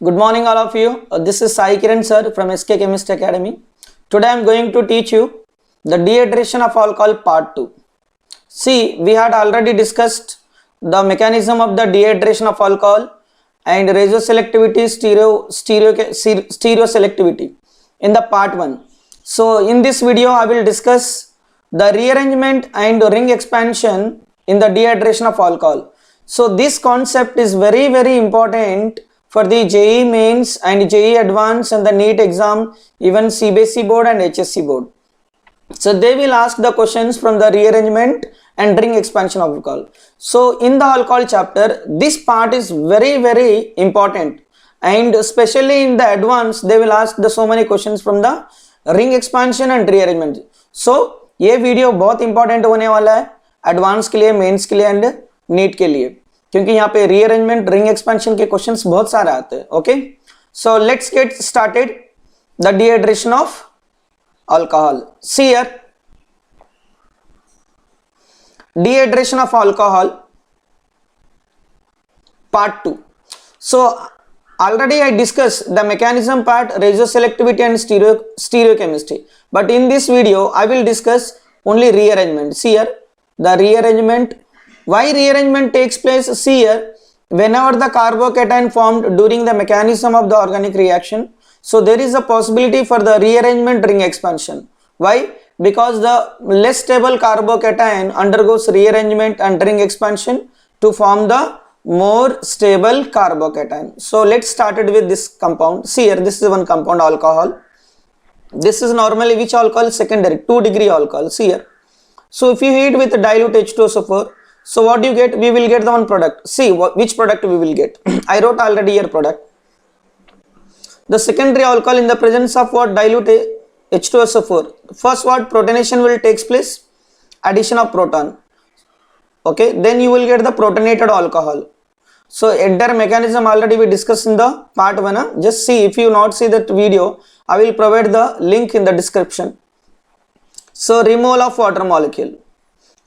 Good morning all of you. This is Sai Kiran sir from SK Chemist Academy. Today I am going to teach you the dehydration of alcohol part 2. See, we had already discussed the mechanism of the dehydration of alcohol and radioselectivity, stereoselectivity in the part 1. So in this video I will discuss the rearrangement and ring expansion in the dehydration of alcohol. So this concept is very important for the JEE mains and JEE advanced and the NEET exam, even CBSE board and HSC board. So they will ask the questions from the rearrangement and ring expansion of alcohol. So in the alcohol chapter, this part is very important, and especially in the advanced they will ask the so many questions from the ring expansion and rearrangement. So ये video बहुत important होने वाला है advance के लिए, mains के लिए and NEET के लिए, क्योंकि यहाँ पे रीअरेंजमेंट रिंग एक्सपेंशन के क्वेश्चंस बहुत सारे आते हैं. Okay, so let's get started the dehydration of alcohol. See here, dehydration of alcohol part 2. So already I discussed the mechanism part, radioselectivity and stereochemistry, but in this video I will discuss only rearrangement. See here, the rearrangement. Why rearrangement takes place? See here, whenever the carbocation formed during the mechanism of the organic reaction, so there is a possibility for the rearrangement ring expansion. Why? Because the less stable carbocation undergoes rearrangement and ring expansion to form the more stable carbocation. So let's start it with this compound. See here, this is one compound, alcohol. This is normally which alcohol? Secondary, 2-degree alcohol. See here. So if you heat with dilute H2SO4, so what do you get? We will get the one product. See which product we will get. I wrote already here product. The secondary alcohol in the presence of what? Dilute H2SO4. First what? Protonation will takes place, addition of proton. Okay, then you will get the protonated alcohol. So entire mechanism already we discussed in the part 1. Just see, if you not see that video, I will provide the link in the description. So removal of water molecule.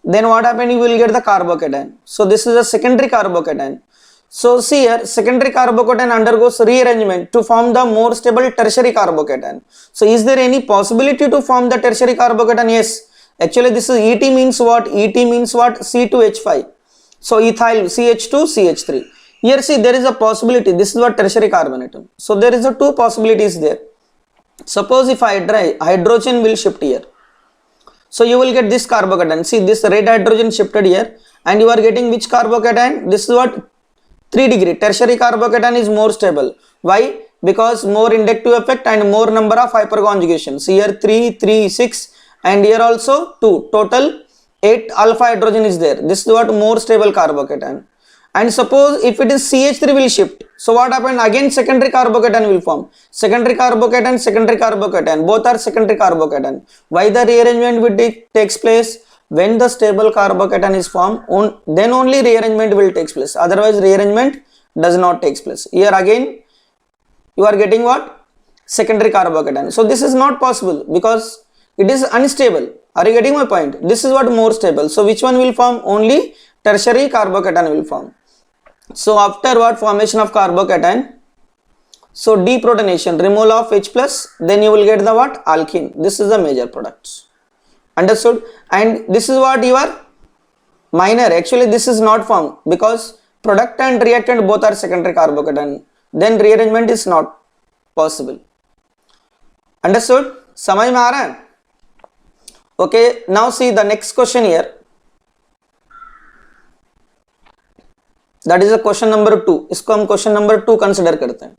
Then what happened? You will get the carbocation. So this is a secondary carbocation. So see here, secondary carbocation undergoes rearrangement to form the more stable tertiary carbocation. So is there any possibility to form the tertiary carbocation? Yes. Actually this is ET means what? ET means what? C2H5. So ethyl CH2 CH3. Here see, there is a possibility. This is what? Tertiary carbonate. So there is a two possibilities there. Suppose if I try, hydrogen will shift here. So you will get this carbocation. See, this red hydrogen shifted here, and you are getting which carbocation? This is what? 3-degree. Tertiary carbocation is more stable. Why? Because more inductive effect and more number of hyperconjugations. Here 3, 3, 6, and here also 2. Total 8 alpha hydrogen is there. This is what? More stable carbocation. And suppose if it is CH3 will shift. So what happened? Again secondary carbocation will form. Secondary carbocation. Both are secondary carbocation. Why the rearrangement will takes place? When the stable carbocation is formed, then only rearrangement will take place. Otherwise rearrangement does not take place. Here again you are getting what? Secondary carbocation. So this is not possible because it is unstable. Are you getting my point? This is what? More stable. So which one will form? Only tertiary carbocation will form. So after what? Formation of carbocation, so deprotonation, removal of H+, then you will get the what? Alkene. This is the major products. Understood? And this is what? Your minor. Actually this is not formed because product and reactant both are secondary carbocation. Then rearrangement is not possible. Understood? समझ में आ रहा है? Okay, now see the next question here. That is a question number 2. इसको हम question number 2 consider करते हैं.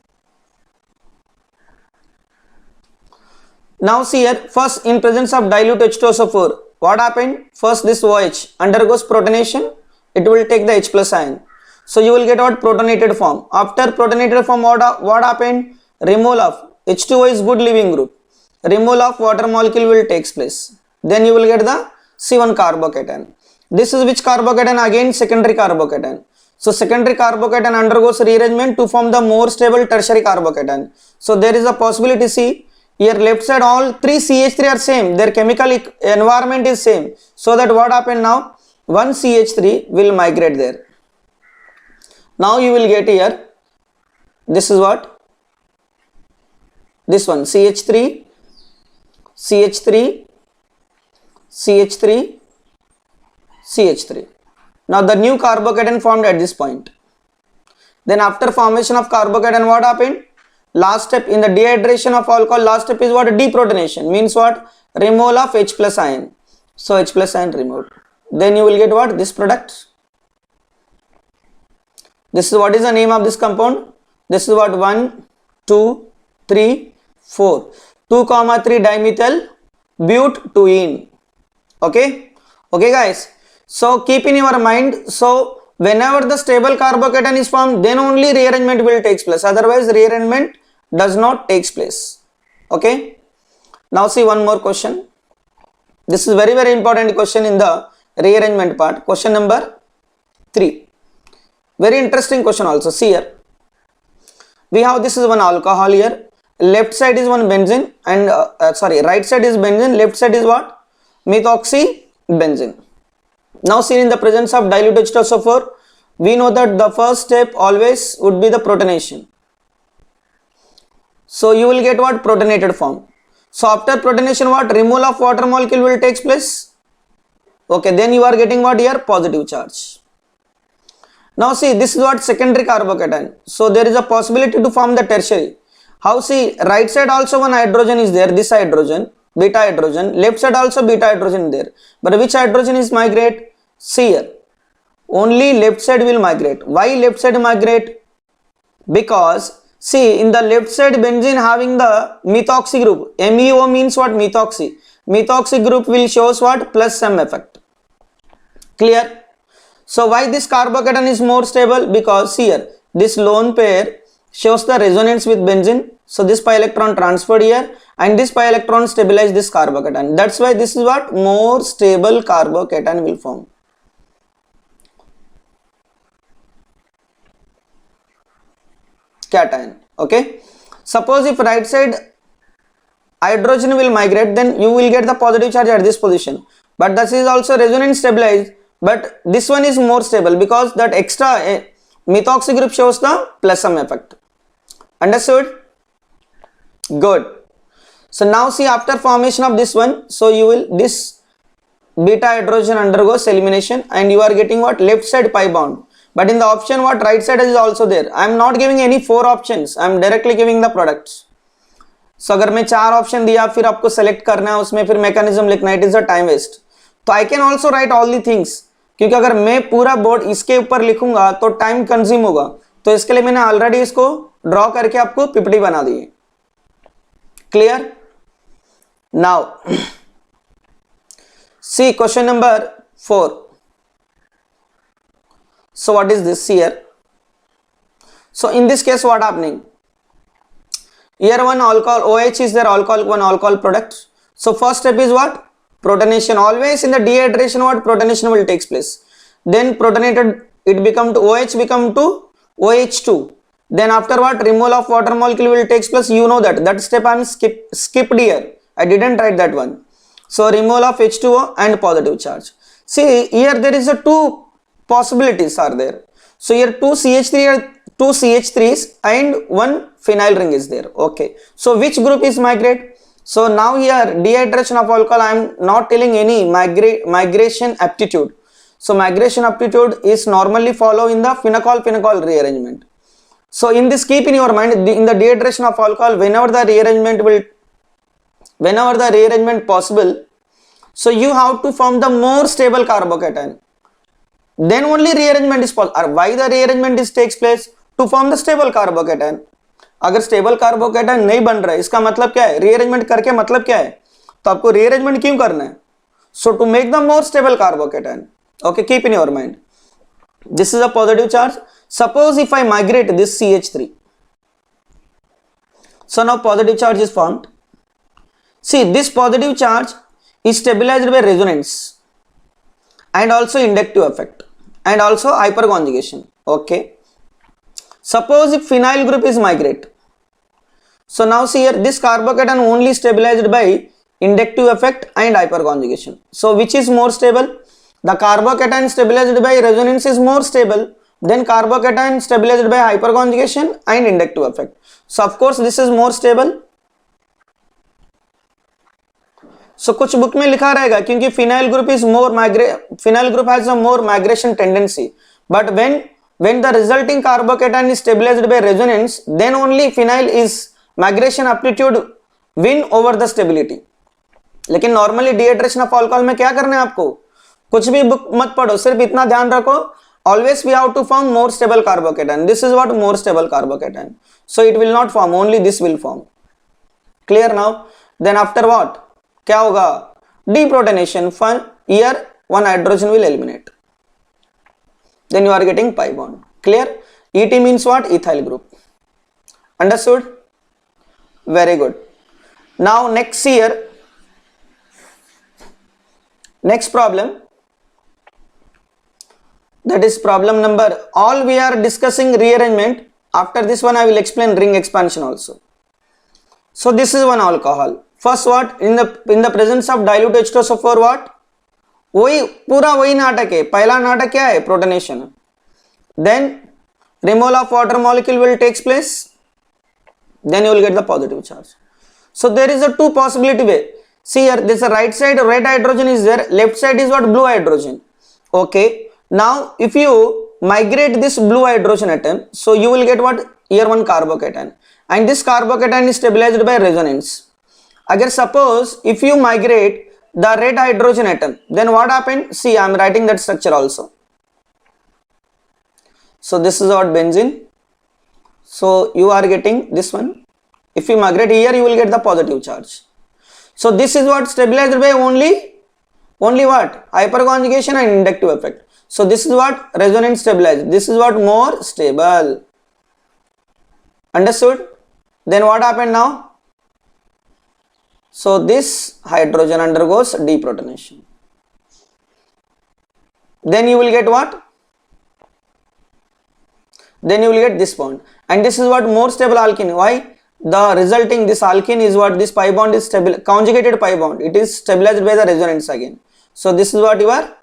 Now see here, first in presence of dilute H2SO4, what happened? First this OH undergoes protonation, it will take the H+ ion. So you will get what? Protonated form. After protonated form, what happened? Removal of H2O is good leaving group. Removal of water molecule will takes place. Then you will get the C1 carbocation. This is which carbocation? Again secondary carbocation. So secondary carbocation undergoes rearrangement to form the more stable tertiary carbocation. So there is a possibility. See here left side all 3 CH3 are same, their chemical environment is same. So that what happened now? One CH3 will migrate there. Now you will get here, this is what? this one CH3, CH3, CH3, CH3. Now the new carbocation formed at this point. Then after formation of carbocation, what happened? Last step in the dehydration of alcohol, last step is what? Deprotonation, means what? Removal of H plus ion. So H plus ion removed. Then you will get what? This product. This is what is the name of this compound? This is what? 1, 2, 3, 4. 2, 3 dimethyl butene. Okay? Okay guys. So keep in your mind. So whenever the stable carbocation is formed, then only rearrangement will take place. Otherwise rearrangement does not take place. Okay? Now see one more question. This is very important question in the rearrangement part. Question number 3. Very interesting question also. See here. We have this is one alcohol here. Left side is one benzene and right side is benzene. Left side is what? Methoxybenzene. Now seen in the presence of dilute H2SO4, we know that the first step always would be the protonation. So you will get what? Protonated form. So after protonation, what? Removal of water molecule will take place. Okay, then you are getting what here? Positive charge. Now see, this is what? Secondary carbocation. So there is a possibility to form the tertiary. How? See, right side also one hydrogen is there, this hydrogen, beta hydrogen. Left side also beta hydrogen there. But which hydrogen is migrate? See here. Only left side will migrate. Why left side migrate? Because see, in the left side benzene having the methoxy group. MEO means what? Methoxy. Methoxy group will shows what? Plus some effect. Clear? So why this carbocation is more stable? Because here this lone pair shows the resonance with benzene. So this pi electron transferred here and this pi electron stabilize this carbocation. That's why this is what? More stable carbocation will form. Cation. Okay. Suppose if right side hydrogen will migrate, then you will get the positive charge at this position. But this is also resonance stabilized. But this one is more stable because that extra methoxy group shows the plus some effect. Understood? Good. So now see, after formation of this one, so you will this beta hydrogen undergoes elimination and you are getting what? Left side pi bond. But in the option what? Right side is also there. I am not giving any 4 options. I am directly giving the products. So अगर मैं 4 option दिया फिर आपको select करना है उसमें फिर mechanism लिखना, it is a time waste. तो I can also write all the things, क्योंकि अगर मैं पूरा बोर्ड इसके ऊपर लिखूंगा तो टाइम कंज्यूम होगा. तो इसके लिए मैंने ऑलरेडी इसको ड्रॉ करके आपको पीपीटी बना दी है. Clear? Now see question number 4. So what is this here? So in this case what happening? Here one alcohol OH is there, alcohol, one alcohol product. So first step is what? Protonation. Always in the dehydration what? Protonation will take place. Then protonated it become to OH become to OH2. Then after what? Removal of water molecule will take place. You know that step I am skipped here. I didn't write that one. So removal of H2O and positive charge. See here there is a 2 possibilities are there. So here 2 CH3s and 1 phenyl ring is there. Okay. So which group is migrate? So now here dehydration of alcohol I am not telling any migration aptitude. So migration aptitude is normally follow in the phenol rearrangement. So in this keep in your mind, in the dehydration of alcohol whenever the rearrangement possible, so you have to form the more stable carbocation. Then only rearrangement is possible. Why the rearrangement is takes place? To form the stable carbocation. अगर stable carbocation नहीं बन रहा है इसका मतलब क्या है? rearrangement करके मतलब क्या है? तो आपको rearrangement क्यों करना है? So to make the more stable carbocation. Okay, keep in your mind. This is a positive charge. Suppose if I migrate this CH3. So now positive charge is formed. See, this positive charge is stabilized by resonance and also inductive effect and also hyperconjugation. Okay. Suppose if phenyl group is migrate. So now see here this carbocation only stabilized by inductive effect and hyperconjugation. So which is more stable? The carbocation stabilized by resonance is more stable than carbocation stabilized by hyperconjugation and inductive effect. So of course this is more stable. सो कुछ book में लिखा रहेगा क्योंकि phenyl group is phenyl group has a more migration tendency, but when the resulting carbocation is stabilized by resonance, then only phenyl is migration aptitude win over the stability. लेकिन normally dehydration of alcohol में क्या करना है आपको, कुछ भी book मत पढ़ो, सिर्फ इतना ध्यान रखो, always we have to form more stable carbocation. This is what more stable carbocation. So it will not form, only this will form. Clear now? Then after what? क्या होगा? Deprotonation. Here one hydrogen will eliminate. Then you are getting pi bond. Clear? ET means what? Ethyl group. Understood? Very good. Now next here, next problem, that is problem number, all we are discussing rearrangement. After this one I will explain ring expansion also. So this is one alcohol. First what? In the presence of dilute H2SO4 what? वही पूरा वही नाटक है. पहला नाटक क्या है? Protonation. Then removal of water molecule will takes place. Then you will get the positive charge. So there is a two possibility way. See here, this right side red hydrogen is there, left side is what? Blue hydrogen. Okay. Now if you migrate this blue hydrogen atom, so you will get what? Here one carbocation, and this carbocation is stabilized by resonance. Agar suppose if you migrate the red hydrogen atom, then what happened? See, I am writing that structure also. So this is what benzene. So you are getting this one. If you migrate here, you will get the positive charge. So this is what? Stabilized by only what? Hyperconjugation and inductive effect. So this is what? Resonance stabilized. This is what? More stable. Understood? Then what happened now? So this hydrogen undergoes deprotonation. Then you will get what? Then you will get this bond, and this is what? More stable alkene. Why? The resulting this alkene is what? This pi bond is stable, conjugated pi bond. It is stabilized by the resonance again. So this is what your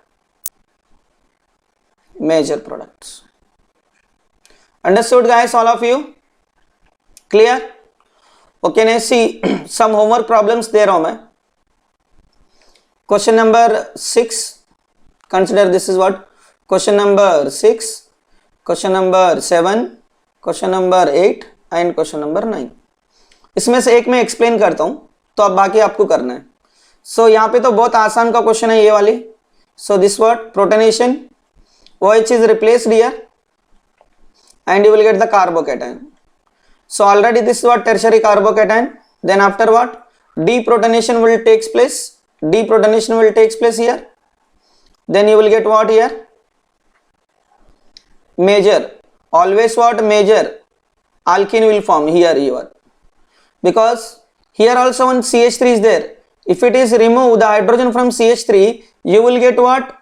major products. Understood guys, all of you? Clear? Okay, now see some homework problems there on my question number 6. Consider this is what? Question number 6, question number 7, question number 8 and question number 9. इसमें से एक मैं explain करता हूं, तो अब बाकी आपको करना है. सो यहाँ पे तो बहुत आसान का क्वेश्चन है ये वाली. So this what? Protonation, OH is replaced here and you will get the carbocation. So already this is what? Tertiary carbocation. Then after what? Deprotonation will takes place. Deprotonation will takes place here. Then you will get what here? Major. Always what? Major alkene will form here. Because here also one CH3 is there. If it is remove the hydrogen from CH3, you will get what?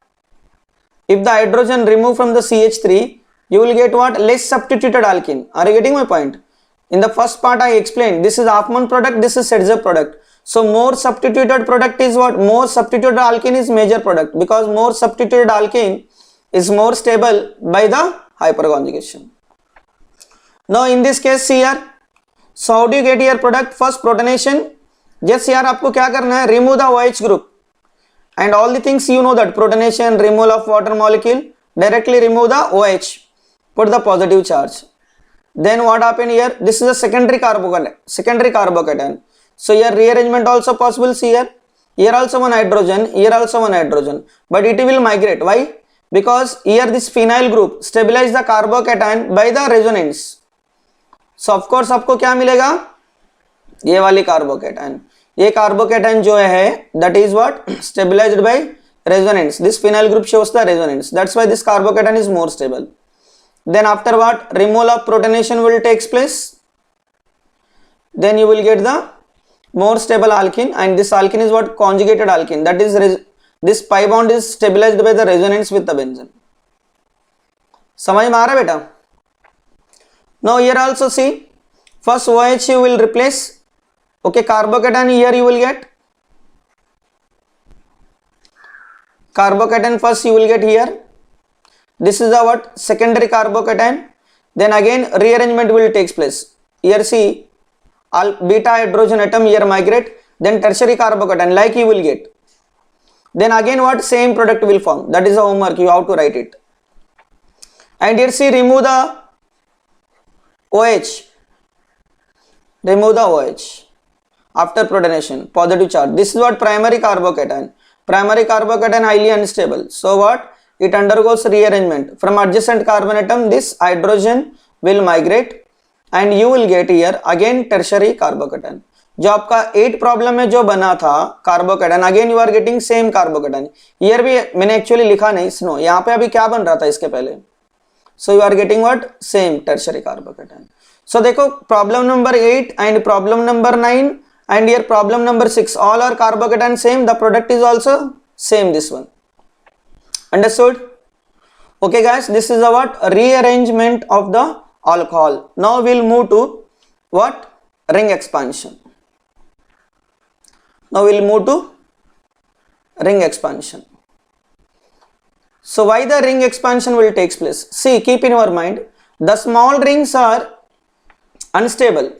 If the hydrogen remove from the CH3, you will get what? Less substituted alkene. Are you getting my point? In the first part I explained, this is Hofmann product, this is Setzer product. So more substituted product is what? More substituted alkene is major product, because more substituted alkene is more stable by the hyperconjugation. Now in this case see here, so how do you get here product? First protonation. Just here आपको क्या करना है? Remove the OH group and all the things you know that protonation, removal of water molecule, directly remove the OH, put the positive charge. Then what happened here? This is a secondary carbocation. So here rearrangement also possible. See here also one hydrogen, here also one hydrogen, but it will migrate. Why? Because here this phenyl group stabilize the carbocation by the resonance. So of course आपको क्या मिलेगा? ये वाली carbocation. ये carbocation जो है that is what? Stabilized by resonance. This phenyl group shows the resonance. That's why this carbocation is more stable. Then after what? Removal of protonation will takes place. Then you will get the more stable alkene, and this alkene is what? Conjugated alkene. That is this pi bond is stabilized by the resonance with the benzene. समझ में आ रहा है बेटा? Now here also see, first OH you will replace. Okay, carbocation here you will get. Carbocation first you will get here. This is the what? Secondary carbocation. Then again rearrangement will takes place. Here see, beta hydrogen atom here migrate. then tertiary carbocation, like you will get. Then again what? Same product will form. That is the homework, you have to write it. And here see, remove the OH. Remove the OH after protonation, positive charge. This is what? Primary carbocation. Primary carbocation highly unstable. So what? It undergoes rearrangement. From adjacent carbon atom, this hydrogen will migrate and you will get here again tertiary carbocation. जो आपका 8 problem में जो बना था carbocation, again you are getting same carbocation. ईयर भी मैंने actually लिखा नहीं, सुनो यहाँ पे अभी क्या बन रहा था इसके पहले. So you are getting what? Same tertiary carbocation. So देखो problem number 8 and problem number 9 and here problem number 6, all are carbocation same, the product is also same, this one. Understood? Okay guys, this is a what? Rearrangement of the alcohol. Now we'll move to what? Ring expansion. Now we'll move to ring expansion. So why the ring expansion will take place? See, keep in your mind, the small rings are unstable.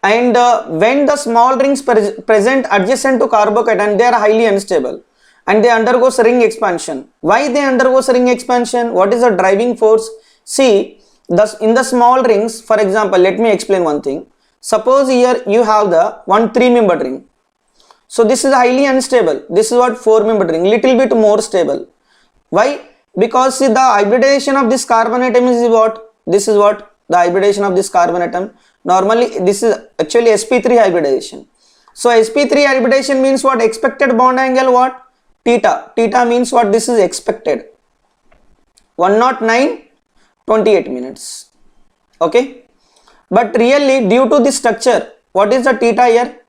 And when the small rings present adjacent to carbocation, they are highly unstable and they undergo ring expansion. Why they undergo ring expansion? What is the driving force? See, in the small rings, for example, let me explain one thing. Suppose here you have the one 3-membered ring. So this is highly unstable. This is what? 4-membered ring, little bit more stable. Why? Because see, the hybridization of this carbon atom is what? This is what? The hybridization of this carbon atom. Normally this is actually sp3 hybridization. So sp3 hybridization means what? Expected bond angle what? Theta. Theta means what? This is expected. 109, 28 minutes. Okay. But really due to this structure, what is the theta here?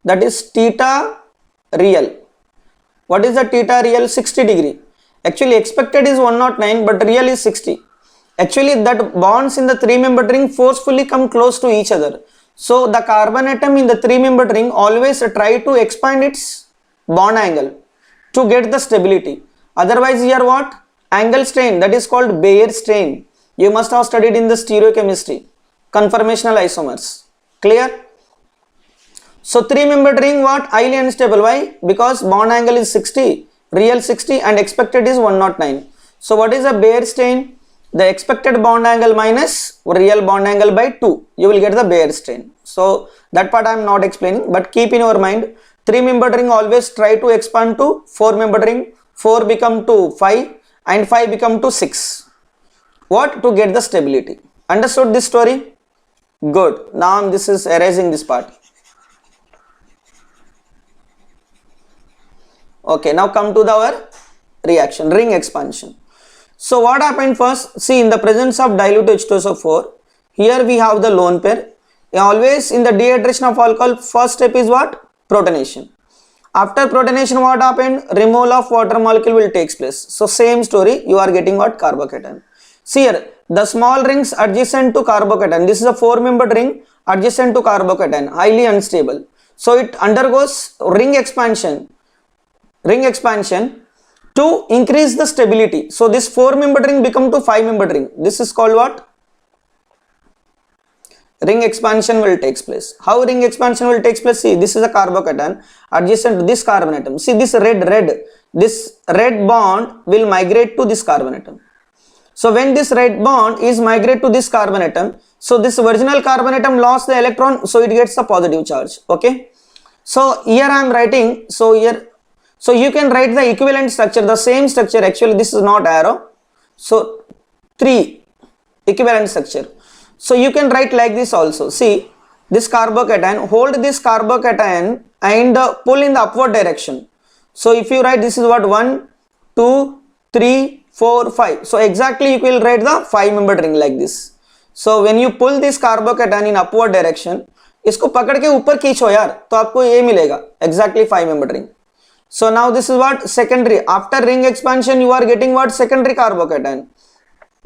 That is theta real. What is the theta real? 60 degree. Actually expected is 109 but real is 60. Actually that bonds in the 3-membered ring forcefully come close to each other. So the carbon atom in the 3-membered ring always try to expand its bond angle to get the stability. Otherwise here what? Angle strain, that is called Bayer strain. You must have studied in the stereochemistry. Conformational isomers. Clear? So 3-membered ring what? Highly unstable. Why? Because bond angle is 60, real 60 and expected is 109. So what is a Bayer strain? The expected bond angle minus real bond angle by 2. You will get the Bayer strain. So that part I am not explaining, but keep in your mind, 3-membered ring always try to expand to 4-membered ring, 4 become to 5 and 5 become to 6. What? To get the stability. Understood this story? Good. Now this is erasing this part. Okay, now come to our reaction, ring expansion. So what happened first? See, in the presence of dilute H2SO4, here we have the lone pair. Always in the dehydration of alcohol, first step is what? Protonation. After protonation, what happened? Removal of water molecule will take place. So same story, you are getting what? Carbocation. See here, the small rings adjacent to carbocation. This is a 4-membered ring adjacent to carbocation, highly unstable. So it undergoes ring expansion. To increase the stability. So this 4-membered ring become to 5-membered ring. This is called what? Ring expansion will take place. How ring expansion will take place? See, this is a carbocation adjacent to this carbon atom. See this this red bond will migrate to this carbon atom. So when this red bond is migrate to this carbon atom, so this original carbon atom lost the electron, so it gets a positive charge. Okay. So here I am writing, so you can write the equivalent structure, the same structure. Actually this is not arrow. So 3 equivalent structure. So you can write like this also. See this carbocation, hold this carbocation and pull in the upward direction. So if you write this is what? 1, 2, 3, 4, 5. So exactly you will write the 5-membered ring like this. So when you pull this carbocation in upward direction, इसको पकड़ के ऊपर खींचो यार, तो आपको ये मिलेगा exactly 5-membered ring. So now this is what? Secondary. After ring expansion you are getting what? Secondary carbocation.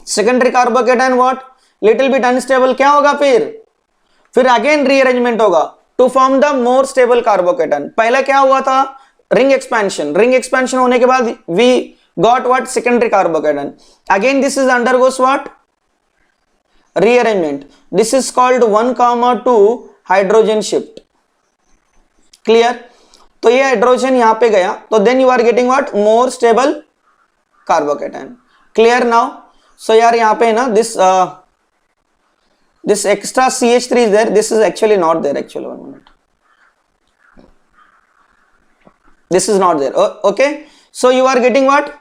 Secondary carbocation what? Little bit unstable. क्या होगा फिर again rearrangement होगा to form the more stable carbocation. पहला क्या हुआ था? Ring expansion. Ring expansion होने के बाद we got what? Secondary carbocation. Again this is undergoes what? Rearrangement. This is called 1,2 hydrogen shift. Clear? तो ये हाइड्रोजन यहाँ पे गया, तो then you are getting what, more stable carbocation. Clear now? So यार यहाँ पे ना this extra CH3 is there, this is actually not there actually. 1 minute, this is not there. Okay, so you are getting what,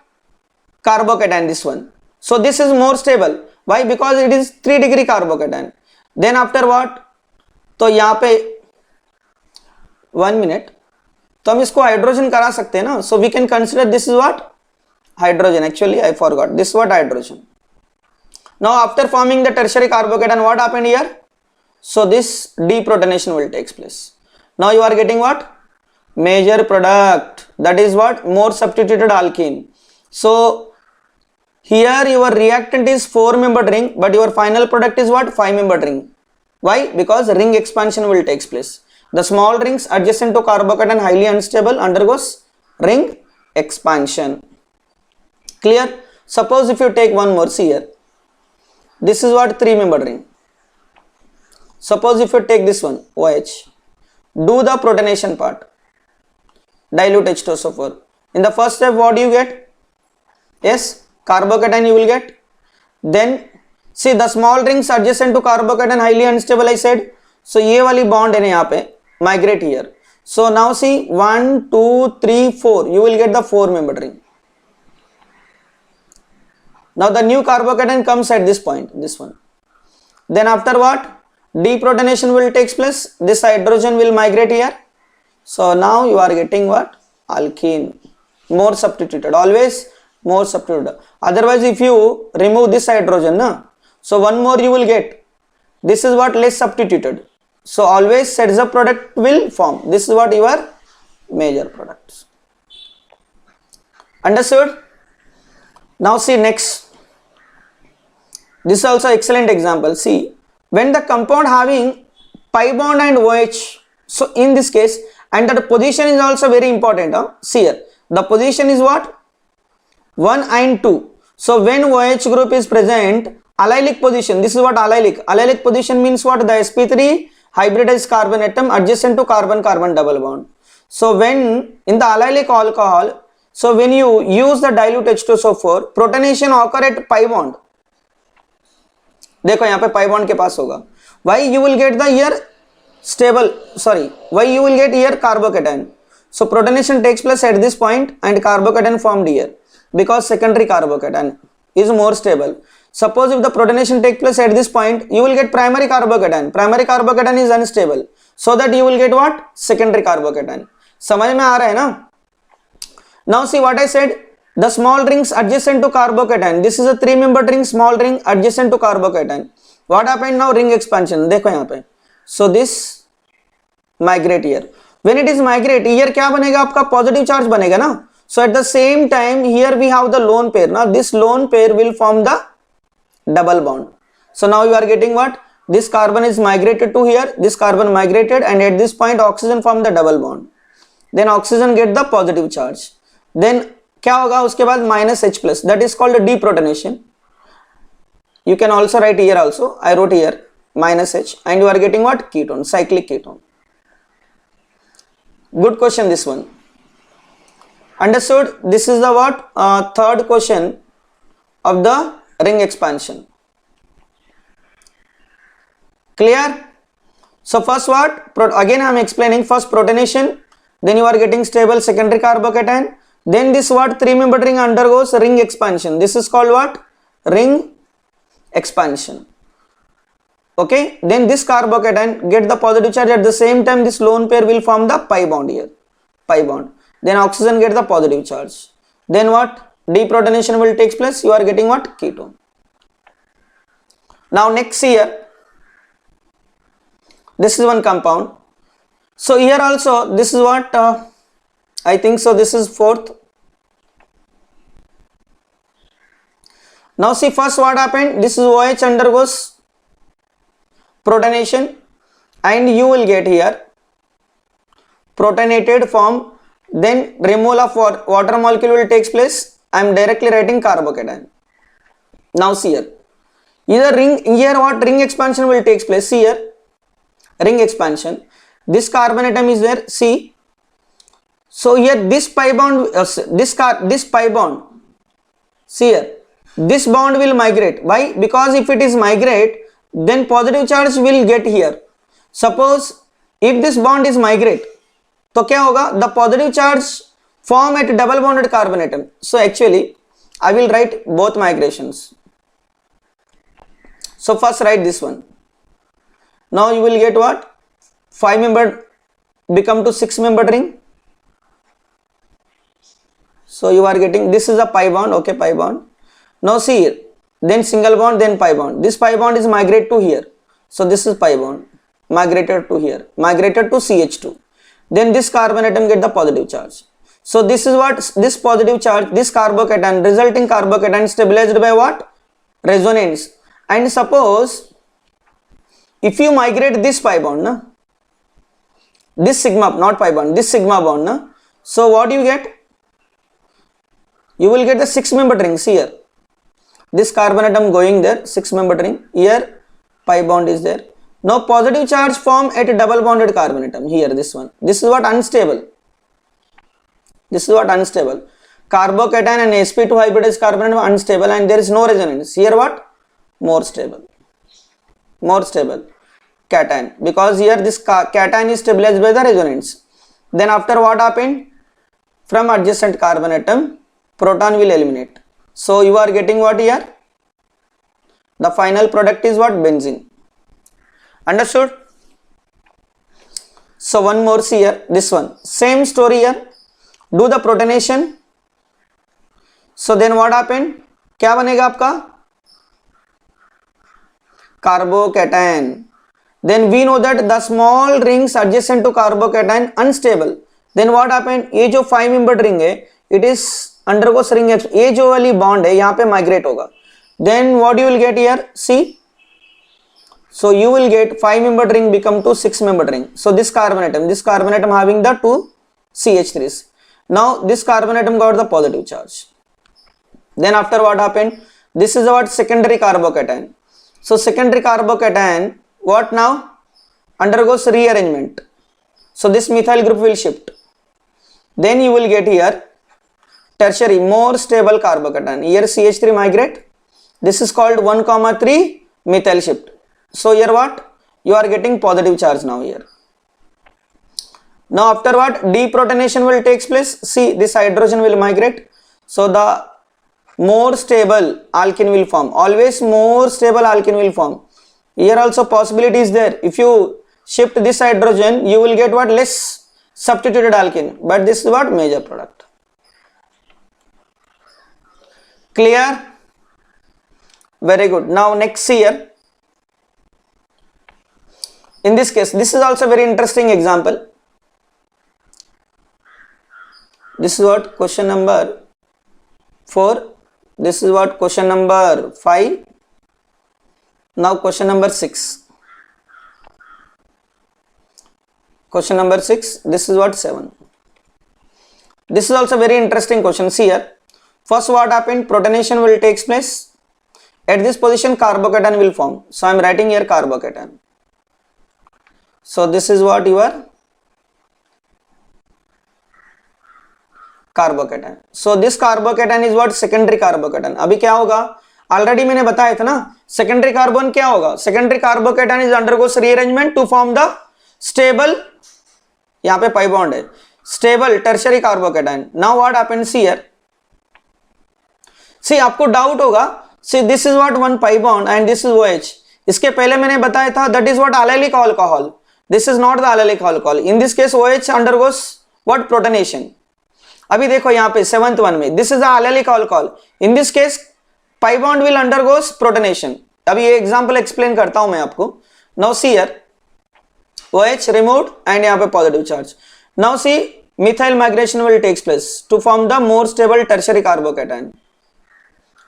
carbocation, this one. So this is more stable. Why? Because it is 3 degree carbocation. Then after what, तो यहाँ पे 1 minute, तो हम इसको hydrogen करा सकते हैं ना. So we can consider this is what, hydrogen. Actually I forgot, this what, hydrogen. Now after forming the tertiary carbocation, what happened here? So this deprotonation will take place. Now you are getting what, major product, that is what, more substituted alkene. So here your reactant is 4-membered ring, but your final product is what, 5-membered ring. Why? Because ring expansion will take place. The small rings adjacent to carbocation highly unstable undergoes ring expansion. Clear? Suppose if you take one more, see here, this is what, 3-membered ring. Suppose if you take this one, OH, do the protonation part, dilute H2SO4. In the first step, what do you get? Yes, carbocation you will get. Then see the small rings adjacent to carbocation highly unstable, I said. So ये वाली bond है ना यहाँ पे, migrate here. So now see 1, 2, 3, 4, you will get the 4-membered ring. Now the new carbocation comes at this point, this one. Then after what, deprotonation will take place, this hydrogen will migrate here. So now you are getting what, alkene, more substituted, always more substituted. Otherwise if you remove this hydrogen na, so one more you will get, this is what, less substituted. So always sets up product will form. This is what your major products. Understood? Now see next, this is also excellent example. See, when the compound having pi bond and OH, so in this case, and the position is also very important. See here, the position is what, 1 and 2. So when OH group is present, allylic position, this is what, allylic. Allylic position means what, the sp3 hybridized carbon atom adjacent to carbon-carbon double bond. So when in the allylic alcohol, so when you use the dilute H2SO4, protonation occur at pi bond. देखो यहाँ पे pi bond के पास होगा. Why you will get the here stable, sorry, why you will get here carbocation. So protonation takes place at this point and carbocation formed here because secondary carbocation is more stable. Suppose if the protonation takes place at this point, you will get primary carbocation. Primary carbocation is unstable, so that you will get what, secondary carbocation. समझ में आ रहा है ना? Now see what I said, the small rings adjacent to carbocation, this is a 3-membered ring, small ring adjacent to carbocation. What happened now, ring expansion, देखो यहाँ पे. So this migrate here. When it is migrate here, क्या बनेगा आपका, positive charge बनेगा ना. So at the same time here we have the lone pair. Now this lone pair will form the double bond. So now you are getting what, this carbon is migrated to here, this carbon migrated, and at this point oxygen form the double bond. Then oxygen get the positive charge. Then क्या होगा उसके बाद -H+, that is called deprotonation. You can also write here also, I wrote here -H, and you are getting what, ketone, cyclic ketone. Good question this one. Understood? This is the what, third question of the ring expansion. Clear? So first what, again I am explaining, first protonation, then you are getting stable secondary carbocation. Then this what, 3-membered ring undergoes ring expansion. This is called what, ring expansion. Okay, then this carbocation get the positive charge, at the same time this lone pair will form the pi bond here, pi bond. Then oxygen get the positive charge. Then what, deprotonation will take place, you are getting what, ketone. Now next here, this is one compound. So here also this is what, I think so, this is fourth. Now see first what happened, this is OH undergoes protonation and you will get here protonated form, then removal of water molecule will take place. I am directly writing carbocation. Now see here, either ring, here what, ring expansion will take place, see here, ring expansion, this carbon atom is there, see, So here this pi bond, this pi bond, see here, this bond will migrate. Why? Because if it is migrate, then positive charge will get here. Suppose if this bond is migrate, तो क्या होगा? The positive charge form at double bonded carbon atom. So actually I will write both migrations. So first write this one. Now you will get what? 5 membered become to 6 membered ring. So you are getting, this is a pi bond, okay, pi bond. Now see here, then single bond, then pi bond. This pi bond is migrate to here. So this is pi bond, migrated to here, migrated to CH2. Then this carbon atom get the positive charge. So this is what, this positive charge, this carbocation, resulting carbocation stabilized by what? Resonance. And suppose if you migrate this pi bond, na? This sigma, not pi bond, this sigma bond, na? So what you get? You will get the 6 membered ring. See here, this carbon atom going there, 6 membered ring, here pi bond is there. Now positive charge form at a double bonded carbon atom, here this one. This is what? Unstable. This is what? Unstable. Carbocation and sp2 hybridized carbon atom unstable, and there is no resonance. Here what? More stable. More stable. Cation, because here this cation is stabilized by the resonance. Then after what happened? From adjacent carbon atom, proton will eliminate. So you are getting what here? The final product is what? Benzene. Understood? So one more, see here, this one. Same story here. Do the protonation. So then what happened? क्या बनेगा आपका? Carbocation. Then we know that the small rings adjacent to carbocation unstable. Then what happened? ये जो 5 membered ring है, it is undergoes ring X. ये जो वाली bond है यहाँ पे migrate होगा. Then what you will get here? See. So you will get 5 membered ring become to 6 membered ring. So this carbon atom having the 2 CH3s. Now this carbon atom got the positive charge. Then after what happened? This is what? Secondary carbocation. So secondary carbocation, what now? Undergoes rearrangement. So this methyl group will shift. Then you will get here tertiary, more stable carbocation. Here CH3 migrate. This is called 1,3 methyl shift. So here what? You are getting positive charge now here. Now after what? Deprotonation will takes place. See, this hydrogen will migrate. So the more stable alkene will form. Always more stable alkene will form. Here also possibility is there. If you shift this hydrogen, you will get what? Less substituted alkene. But this is what? Major product. Clear? Very good. Now next here. In this case, this is also very interesting example. This is what? Question number 4. This is what? Question number 5. Now question number 6. Question number 6. This is what? 7. This is also very interesting question. See here. First what happened? Protonation will take place. At this position carbocation will form. So I am writing here carbocation. So this is what your carbocation. So this carbocation is what? Secondary carbocation. अभी क्या होगा? Already मैंने बताया था ना, secondary carbon क्या होगा? Secondary carbocation is undergoes rearrangement to form the stable, यहाँ पे pi bond है, stable tertiary carbocation. Now what happens here? See, आपको doubt होगा. See, this is what? One pi bond and this is OH. इसके पहले मैंने बताया था, that is what? Allylic alcohol. This is not the allylic alcohol. In this case OH undergoes what? Protonation. अभी देखो यहाँ पे 7th one में, this is the allylic alcohol. In this case pi bond will undergoes protonation. अभी ये example explain करता हूं मैं आपको. Now see here, OH removed and यहाँ पे positive charge. Now see, methyl migration will takes place to form the more stable tertiary carbocation.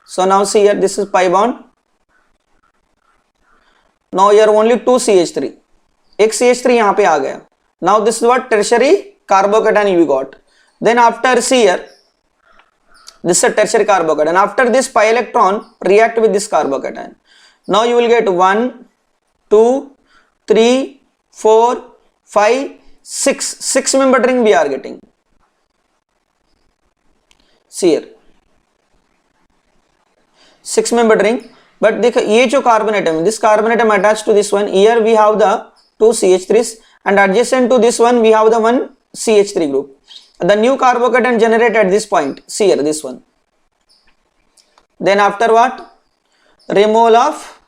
So now see here, this is pi bond. Now here only 2 CH3. एक CH3 यहाँ पे आ गया. Now this is what? Tertiary carbocation you got. Then after see here, this is a tertiary carbocation. After this pi electron react with this carbocation. Now you will get 1, 2, 3, 4, 5, 6. 6 membered ring we are getting. See here 6 membered ring, but देखो ये जो carbon atom, this carbon atom attached to this one, here we have the 2 CH3s and adjacent to this one we have the one CH3 group. The new carbocation generated at this point, see here this one. Then after what? Removal of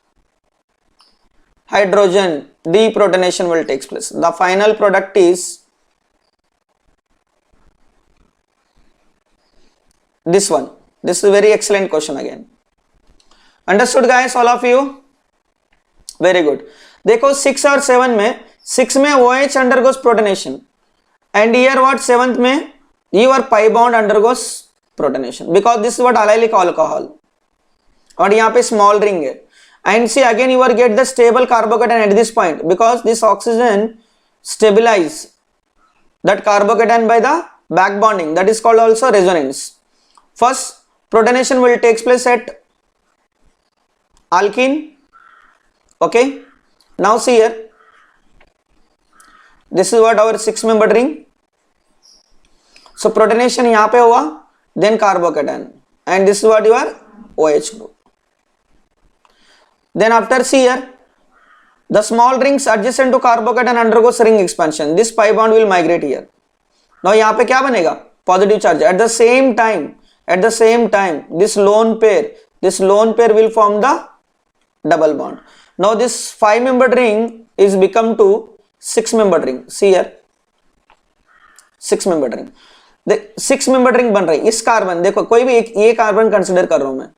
hydrogen, deprotonation will take place. The final product is this one. This is a very excellent question again. Understood guys, all of you? Very good. देखो 6 और 7 में, 6 में OH undergoes protonation and here what 7th में your pi bond undergoes protonation because this is what allylic alcohol और यहाँ पे small ring है. And see again you will get the stable carbocation at this point because this oxygen stabilize that carbocation by the back bonding, that is called also resonance. First protonation will take place at alkene. Okay, now see here, this is what our 6 membered ring. So protonation यहाँ पे हुआ, then carbocation and this is what your OH group. Then after see here, the small rings adjacent to carbocation undergoes ring expansion. This pi bond will migrate here. Now यहाँ पे क्या बनेगा? Positive charge. At the same time, this lone pair will form the double bond. Now this 5 membered ring is become to 6 membered ring. See here, 6 membered ring. 6 membered ring बन रही है. इस carbon देखो, कोई भी एक ये कार्बन कंसिडर कर रहा हूं मैं.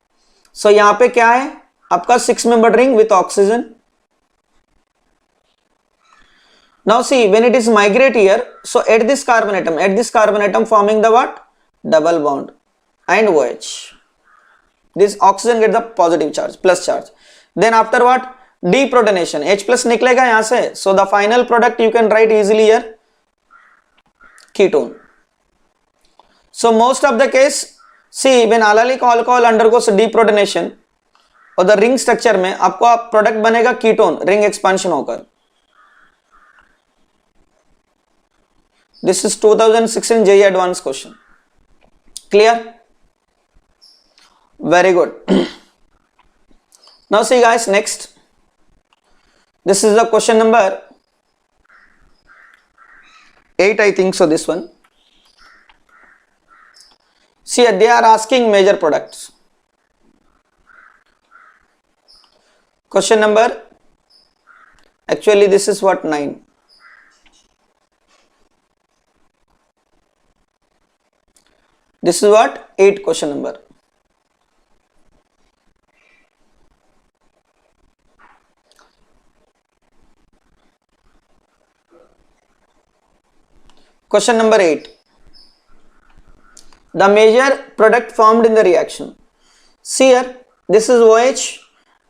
सो यहाँ पे क्या है आपका 6 membered ring with oxygen. Now see when it is migrate here, so at this carbon atom forming the what? Double bond and OH. This oxygen get the positive charge, plus charge. Then after what? Deprotonation. H plus निकलेगा यहाँ से. So the final product you can write easily here, ketone. So most of the case, see when allylic alcohol undergoes deprotonation और the ring structure में आपको product बनेगा ketone, ring expansion होकर. This is 2016 JEE advanced question. Clear? Very good. Now see guys, next. This is the question number 8, I think so, this one. See, they are asking major products. Question number, actually this is what 9. This is what 8 question number. Question number 8. The major product formed in the reaction. See here, this is OH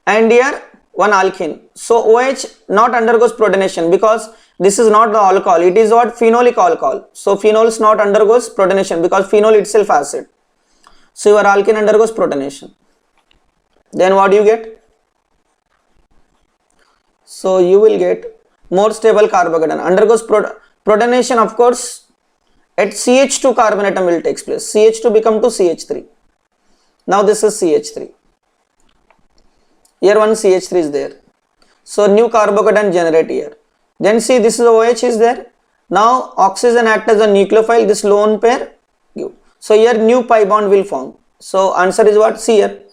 and here one alkene. So OH not undergoes protonation because this is not the alcohol, it is what? Phenolic alcohol. So phenols not undergoes protonation because phenol itself acid. So your alkene undergoes protonation. Then what do you get? So you will get more stable carbocation undergoes protonation, of course. At CH2 carbon atom will take place. CH2 become to CH3. Now this is CH3. Here one CH3 is there. So new carbocation generate here. Then see this is OH is there. Now oxygen act as a nucleophile. This lone pair give. So here new pi bond will form. So answer is what? See here.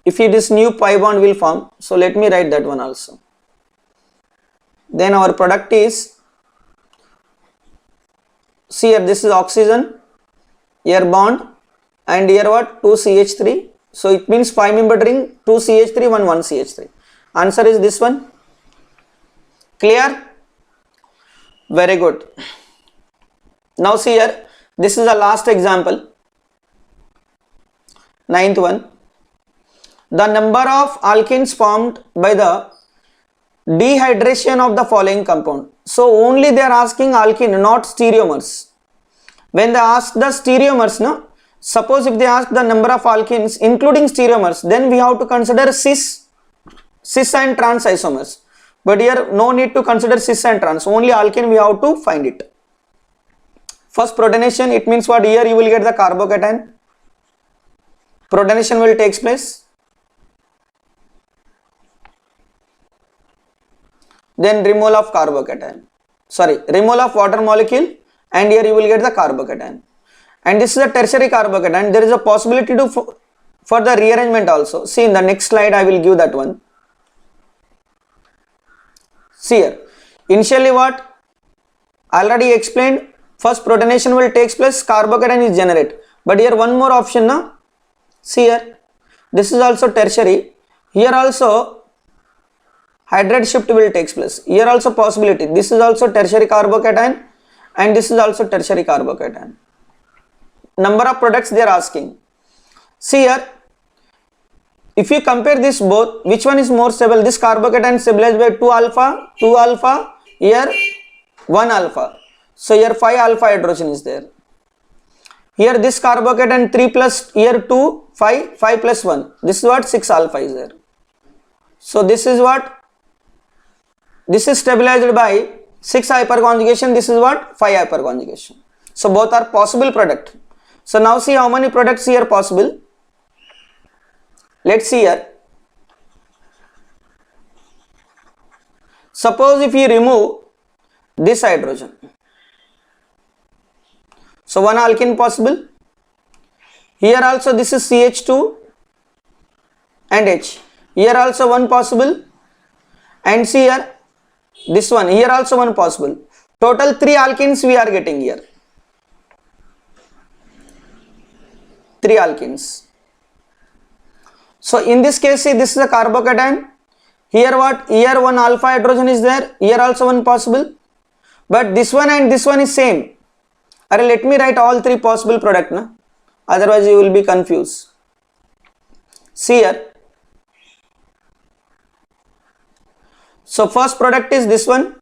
If this new pi bond will form. So let me write that one also. Then our product is, see here, this is oxygen, here bond and here what? 2 CH3. So it means 5 membered ring, 2 CH3, 1 CH3. Answer is this one. Clear? Very good. Now see here, this is the last example, 9th one. The number of alkenes formed by the dehydration of the following compound. So only they are asking alkene, not stereomers. When they ask the stereomers, no, suppose if they ask the number of alkenes including stereomers, then we have to consider cis and trans isomers. But here no need to consider cis and trans, only alkene we have to find it. First protonation, it means what? Here you will get the carbocation protonation will takes place. Then removal of carbocation. Sorry, removal of water molecule, and here you will get the carbocation. And this is a tertiary carbocation. There is a possibility to for the rearrangement also. See in the next slide I will give that one. See here. Initially what? Already explained. First protonation will takes place, carbocation is generated. But here one more option now. See here. This is also tertiary. Here also hydrate shift will takes place. Here also possibility. This is also tertiary carbocation and this is also tertiary carbocation. Number of products they are asking. See here. If you compare this both, which one is more stable? This carbocation stabilized by 2 alpha, here 1 alpha. So here 5 alpha hydrogen is there. Here this carbocation 3 plus, here 2, 5 plus 1. This is what 6 alpha is there. So this is what? This is stabilized by 6 hyperconjugation. This is what? 5 hyperconjugation. So both are possible product. So now see how many products here possible. Let's see here. Suppose if you remove this hydrogen. So one alkene possible. Here also this is CH2 and H. Here also one possible. And see here this one. Here also one possible. Total 3 alkenes we are getting here. 3 alkenes. So in this case, see this is a carbocation. Here what? Here one alpha hydrogen is there. Here also one possible. But this one and this one is same. Alright, let me write all 3 possible product. Na? Otherwise you will be confused. See here. So first product is this one.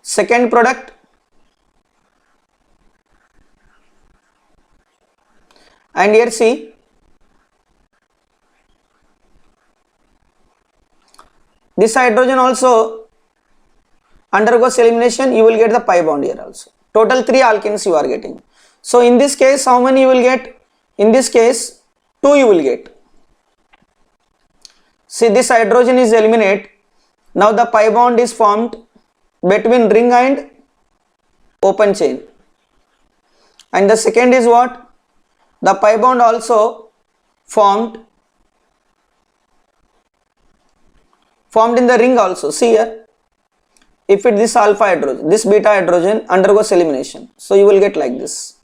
Second product, and here see this hydrogen also undergoes elimination, you will get the pi bond here also. Total 3 alkenes you are getting. So in this case how many you will get? In this case 2 you will get. See this hydrogen is eliminated. Now the pi bond is formed between ring and open chain. And the second is what? The pi bond also formed in the ring also. See here. If it this alpha hydrogen, this beta hydrogen undergoes elimination. So you will get like this.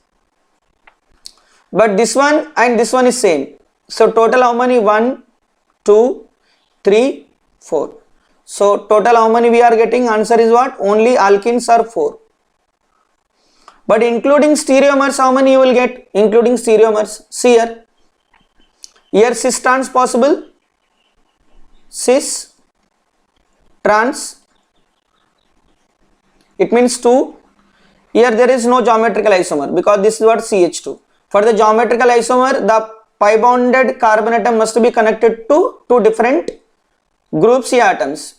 But this one and this one is same. So total how many? 1, 2, 3, 4. So total how many we are getting? Answer is what? Only alkenes are 4. But including stereomers, how many you will get? Including stereomers. See here. Here cis trans possible. Cis trans. It means 2. Here there is no geometrical isomer because this is what CH2. For the geometrical isomer, the pi bonded carbon atom must be connected to 2 different group C atoms.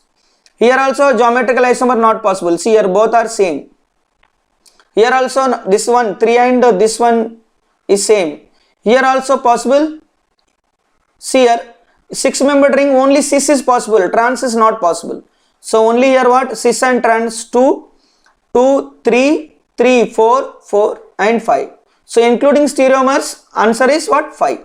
Here also geometrical isomer not possible. See here both are same. Here also this one 3 and this one is same. Here also possible. See here 6 membered ring only cis is possible. Trans is not possible. So only here what? Cis and trans 2, 2, 3, 3, 4, 4 and 5. So including stereomers, answer is what? 5.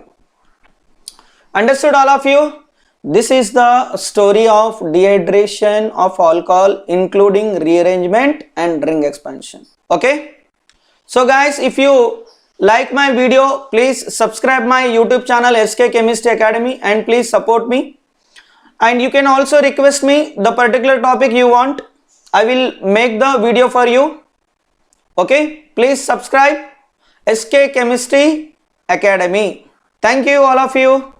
Understood all of you? This is the story of dehydration of alcohol including rearrangement and ring expansion. Okay. So guys, if you like my video, please subscribe my YouTube channel SK Chemistry Academy and please support me. And you can also request me the particular topic you want. I will make the video for you. Okay. Please subscribe SK Chemistry Academy. Thank you all of you.